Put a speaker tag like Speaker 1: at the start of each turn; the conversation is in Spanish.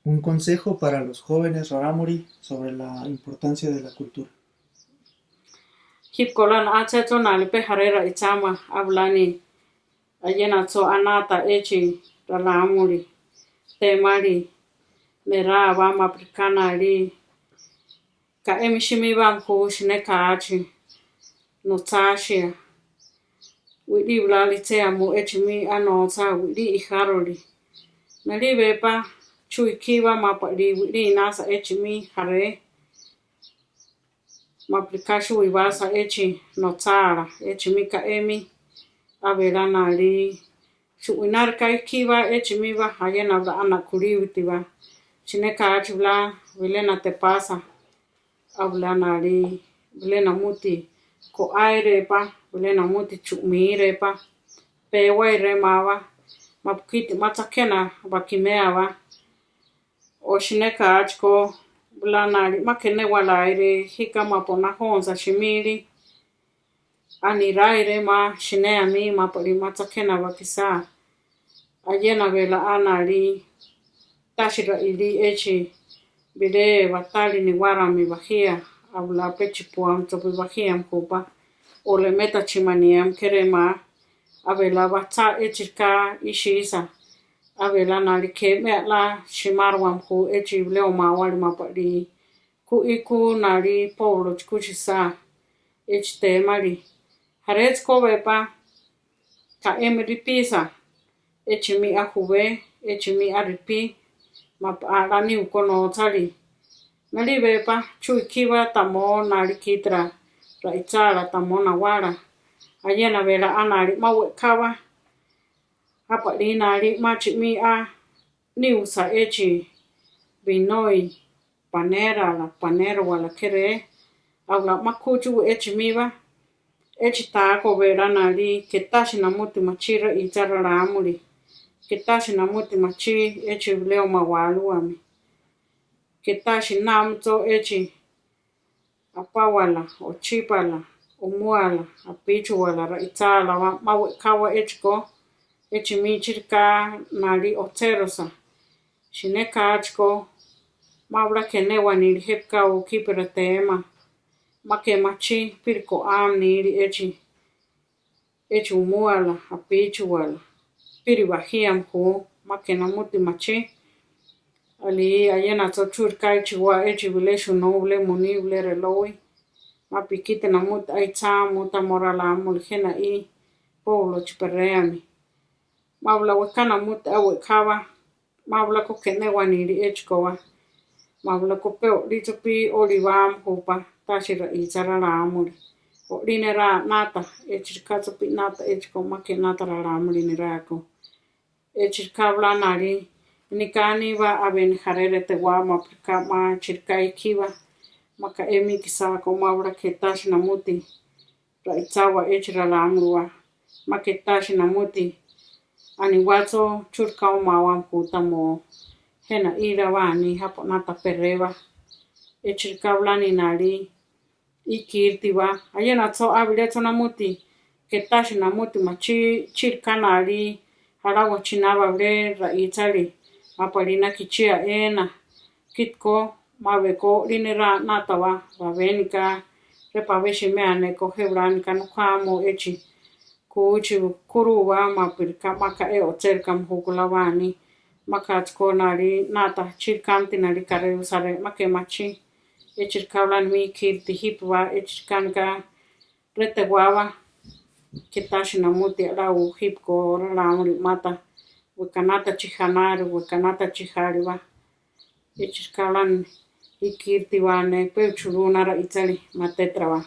Speaker 1: Un consejo para los jóvenes rarámuri sobre la importancia de la cultura.
Speaker 2: Hip kolan acheto nalipe harera ichama ablani ayena so anata echi ralamuri temari nera vama apricana ali ka emishimi vam kushne kaachi no tashia widi blali te amu echimi anota widi iharoli nalibepa chui kiwa mapali widi nasa echimi hare maplikashu wibasa echi notara echi mika emi averana li shuinar kai kiva echi miva hayena bla ana kuriwitiba chineka achibla vilena te pasa ablana li vilena muti ko aire pa vilena muti chumire pa pewa iremawa mapkiti matakena bakimeawa o shineka achko Blanari makene walaire hikama pona honza shimili ani raire ma shinea mi ma poli matakena wakisa ayena vela anali tashira ili echi bide watali ni warami bahia abla pechi puam topi bahia mkupa ole meta chimaniam kerema avela wata echika ishisa avela nali keme la shimarwam ku echi leo mawali mapali ku iku nali polo chikuchisa echi temali harets kovepa ka emri pisa echi mi ahuve echi mi aripi mapalani ukono tali nali vepa chui kiwa tamo nali kitra raichara tamo nawara ayena vela anali mawe kawa hapa linali machi mi a niusa echi binoi panera wala kere aula makuchu echi miwa echi tako vera nali ketashi na muti machira itara ramuli ketashi na muti machi echi leo mawalu ami ketashi namto echi apawala ochipala umuala apichu wala raitala mawe kawa echiko echi mi chirka nali oterosa shineka achko mabla kenewa nili hepka o kipera tema make machi pirko am nili echi umuala apichu wala piri bahiam ko make na muti machi ali ayena to churka echi wa echi vileshu noble munible reloi mapikite na muti aita muta morala mulhena I polo chipereami mabla wakana muti awe kawa mabla ko kenewa nili echkowa mabla ko peo litopi olivam hopa tashira itara ramuli o linera nata echikatsopi nata echko make nata ramuli nirako echikabla nali nikani va aben harere te wa maplika ma chirkai kiwa maka emi kisako mabla ketashi na muti raitsawa echira ramluwa maketashi na muti ani wato churkao mawam kutamo hena ira wani hapo nata pereva echirkablani nali ikirtiwa ayena to abileto na muti ketashi na muti machi chirkanali harawa chinaba bre raitali mapalina kichia ena kitko maveko linera natawa vavenika repaveshi meane ko heblanika no kamo echi kuchi kuruwa mapirka maka e oterka mhukulawani makatko nali nata chirkamti nali kare usare make machi echirkaulan mi kirti hipwa echirkanka retewawa ketashi na muti alau hipko ramuri mata wakanata chihanari wakanata chihariwa echirkaulan ikirti wane peuchuruna ra itali matetrawa